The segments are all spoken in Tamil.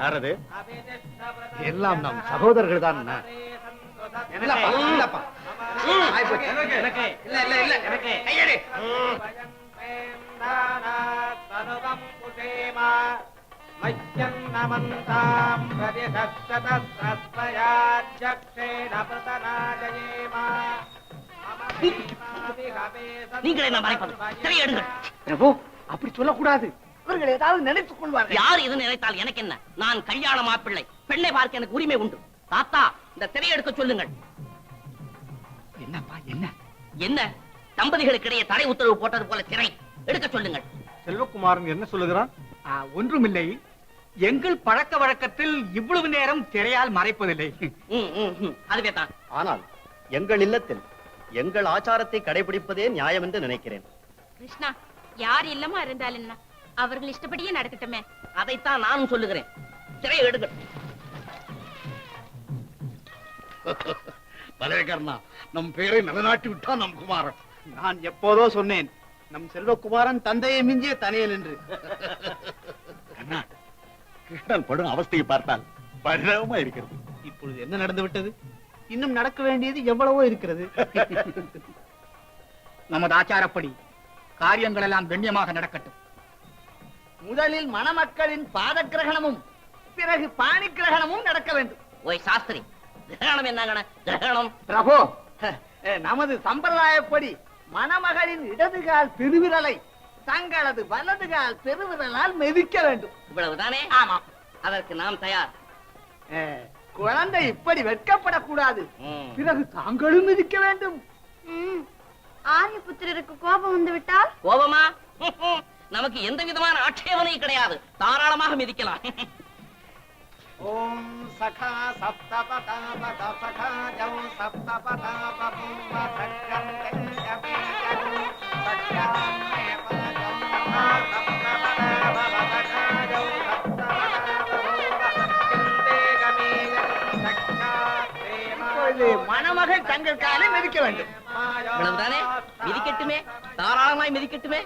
யாரது? எல்லாம் நம் சகோதரர்கள் தான். நீங்களே நான் மறைப்பது திரையெடுங்கள். பிரபு, அப்படி சொல்லக்கூடாது. இவர்கள் ஏதாவது நினைத்துக் கொள்வார்கள். யார் இது நினைத்தால் எனக்கு என்ன? நான் கல்யாண மாப்பிள்ளை. பெண்ணை பார்க்க எனக்கு உரிமை உண்டு. தாத்தா, இந்த திரையெடுக்க சொல்லுங்கள். என்னப்பா என்ன? என்ன தம்பதிகளுக்கிடையே தடை உத்தரவு போட்டது போல திரை எடுக்க சொல்லுங்கள். செல்வகுமாரன் என்ன சொல்லுகிறான்? ஒன்றுமில்லை. எங்கள் பழக்க வழக்கத்தில் இவ்வளவு நேரம் திரையால் மறைப்பதில்லை. அதுவே தான். ஆனால் எங்கள் இல்லத்தில் எங்கள் ஆச்சாரத்தை கடைபிடிப்பதே நியாயம் என்று நினைக்கிறேன். கிருஷ்ணா, யார் இல்லமா இருந்தால் என்ன, அவர்கள் இஷ்டப்படியே நடக்கட்டுமே. அதைத்தான் நானும் சொல்லுகிறேன். திரை எடுக்க. பலவேகர்ணா, நம் பேரை நிலநாட்டி விட்டான் நம் குமாரன். நான் எப்போதோ சொன்னேன், நம் செல்வகுமாரன் தந்தையை மிஞ்சிய தனியல் என்று. கிருஷ்ணன் படும் அவஸ்தையை பார்த்தால் பரிதாபமா இருக்கிறது. இப்பொழுது என்ன நடந்து விட்டது? இன்னும் நடக்க வேண்டியது எவ்வளவோ இருக்கிறது. நமது ஆச்சாரப்படி காரியங்கள் எல்லாம் கண்ணியமாக நடக்கட்டும். முதலில் மணமக்களின் பாத கிரகணமும் பிறகு பாணி கிரகணமும் நடக்க வேண்டும். ஓய் சாஸ்திரி, கிரகணம் என்னங்கண்ண? கிரகணம் பிரபு, நமது சம்பிரதாயப்படி மணமகளின் இடதுகால் பெருவிரலை தங்களது வலதுகால் பெருவிரலால் மிதிக்க வேண்டும். இவ்வளவுதானே? ஆமாம். அதற்கு நாம் தயார். குழந்தை இப்படி வெட்கப்படக்கூடாது. பிறகு தாங்களும் மிதிக்க வேண்டும். ஆரிய புத்திரருக்கு கோபம் வந்து விட்டால்? கோபமா? நமக்கு எந்த விதமான ஆட்சேபனை கிடையாது. தாராளமாக மிதிக்கலாம். ஓம் சகா சப்தபதாபத சகா ஜௌ சப்தபதாபபூம சக்கம் கஞ்சபீஜம் சக்யாமே பதம் சகா சப்தபதாபத சகா ஜௌ சப்தபதாபபூம சக்கந்தே கமீஜம் சக்யாத்ரேமா. மணமகள் தங்கள் காலை மிதிக்க வேண்டும். இவ்வளவுதானே? மிதிக்கட்டுமே, தாராளமாய் மிதிக்கட்டுமே.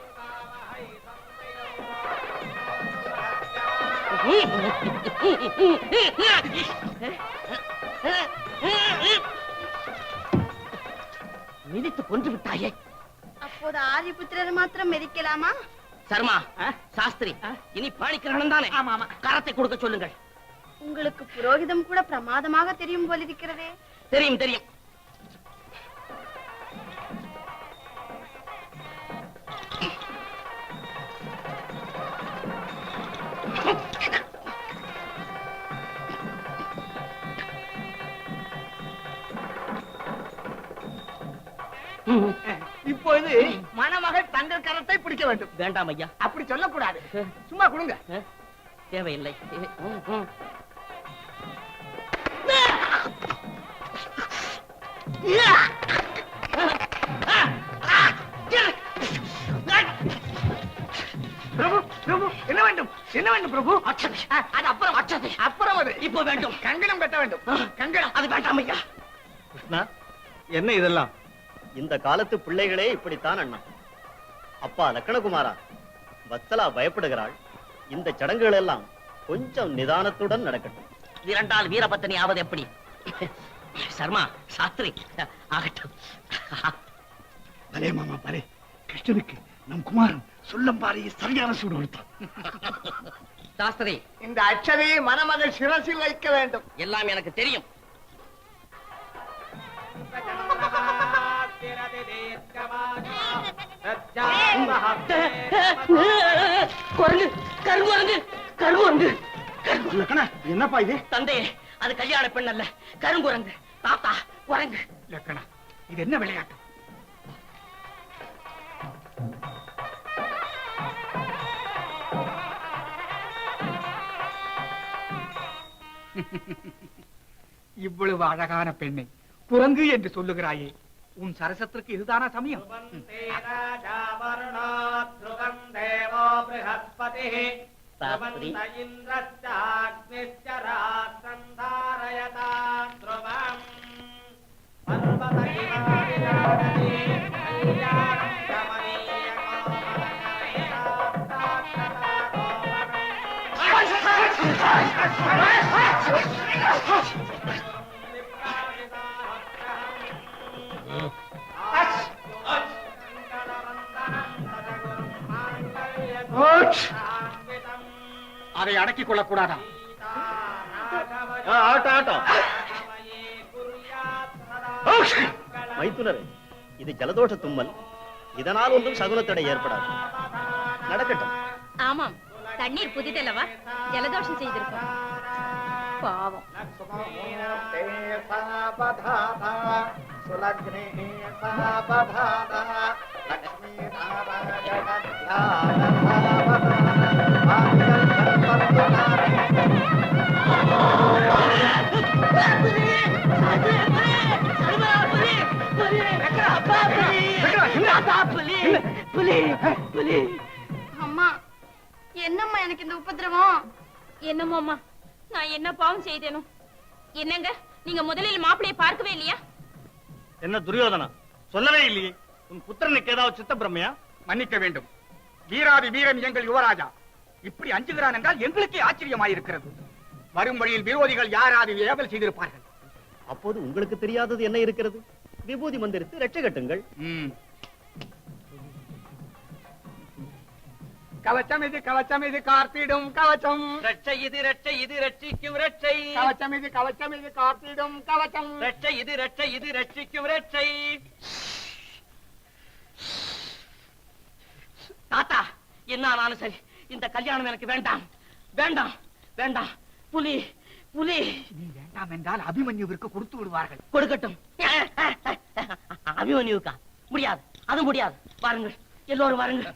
மிதித்து கொன்று விட்டாயே. அப்போது ஆரிய புத்திரர் மாத்திரம் மிதிக்கலாமா? சர்மா, சாஸ்திரி, இனி பாணி கிரகணம் தானே? கரத்தை கொடுக்க சொல்லுங்கள். உங்களுக்கு புரோகிதம் கூட பிரமாதமாக தெரியும் போலிருக்கிறதே. தெரியும் தெரியும். இப்பொழுது மணமகள் தங்கள் கரத்தை பிடிக்க வேண்டும். வேண்டாம் ஐயா, அப்படி சொல்லக்கூடாது. சும்மா கொடுங்க. தேவையில்லை. பிரபு, பிரபு, என்ன வேண்டும்? என்ன வேண்டும் பிரபு? அது அப்புறம். அப்புறம் அது இப்போ வேண்டும். கங்கணம் கட்ட வேண்டும். கங்கணம் அது வேண்டாம் ஐயா. கிருஷ்ணா, என்ன இதெல்லாம்? இந்த காலத்து பிள்ளைகளே இப்படித்தான் அண்ணா. அப்பா லக்ஷ்மணகுமாரா, வத்சலா பயப்படுகிறாள். இந்த சடங்குகள் எல்லாம் கொஞ்சம் நிதானத்துடன் நடக்கட்டும். இரண்டால் வீரபத்தினி ஆவது எப்படி? சர்மா, சாஸ்திரி, ஆகட்டும். பலே மாமா பலே. கிருஷ்ணனுக்கு நம் குமாரன் சொல்லம்பாறையை சரியான சூடு கொடுத்தான். சாஸ்திரி, இந்த அச்சதையை மணமகள் சிரசில் வைக்க வேண்டும். எல்லாம் எனக்கு தெரியும். என்னப்பா இது? தந்தையே, அது கல்யாண பெண் அல்ல, கருங்குரங்கு. தாத்தா, குரங்கு. லக்கணா, இது என்ன விளையாட்டு? இவ்வளவு அழகான பெண்ணை குரங்கு என்று சொல்லுகிறாயே, உன் சரசத்திற்கு இதுதானா சமயம்? சாஸ்திரி அதை அடக்கிக் கொள்ளக்கூடாதா? ஆட்டம் ஆட்டம் மைத்துனரே, இது ஜலதோஷ தும்மல். இதனால் ஒன்றும் சகுனத்தடை ஏற்படாது. நடக்கட்டும். ஆமாம், தண்ணீர் புதிதல்லவா, ஜலதோஷம் செய்திருக்கும். பாவம். அம்மா, என்னம்மா எனக்கு இந்த உபத்திரவம்? என்னமோ அம்மா, நான் என்ன பாவம் செய்தேனோ? என்னங்க, நீங்க முதலில் மாப்பிளையை பார்க்கவே இல்லையா? என்ன துரியோதனா, சொல்லவே இல்லையே. உன் புத்திரனுக்கு ஏதாவது சித்த பிரமையா? மன்னிக்க வேண்டும். வீராதி வீரன் எங்கள் யுவராஜா இப்படி அஞ்சுகிறான் என்றால் எங்களுக்கே ஆச்சரியமாயிருக்கிறது. வரும் வழியில் விரோதிகள் யாராவது ஏவல் செய்திருப்பார்கள். அப்போது உங்களுக்கு தெரியாதது என்ன இருக்கிறது? விபூதி மந்திரித்து ரட்சை கட்டுங்கள். கவச்சம் இது கார்த்திடும் கவச்சம். ரட்சை இது ரட்சிக்கும் ரட்சை. கவச்சம் இது கார்த்திடும் கவச்சம். ரட்சை இது ரட்சிக்கும் ரட்சை. தாத்தா, என்ன ஆனாலும் சரி, இந்த கல்யாணம் எனக்கு வேண்டாம் வேண்டாம் வேண்டாம். புலி புலி. நீ வேண்டாம் என்றால் அபிமன்யுவிற்கு கொடுத்து விடுவார்கள். கொடுக்கட்டும். அபிமன்யுக்கா? முடியாது, அது முடியாது. வாருங்கள், எல்லோரும் வாருங்கள்.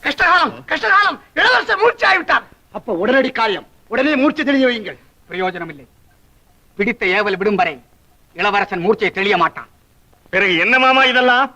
கஷ்டகாலம் கஷ்டகாலம். இளவரசர் மூர்ச்சி ஆகிவிட்டார். அப்ப உடனடி காரியம். உடனே மூர்ச்சி தெளிய வையுங்கள். பிரயோஜனம் இல்லை. பிடித்த ஏவல் விடும் வரை இளவரசன் மூர்ச்சை தெளிய மாட்டான். பிறகு என்ன மாமா இதெல்லாம்?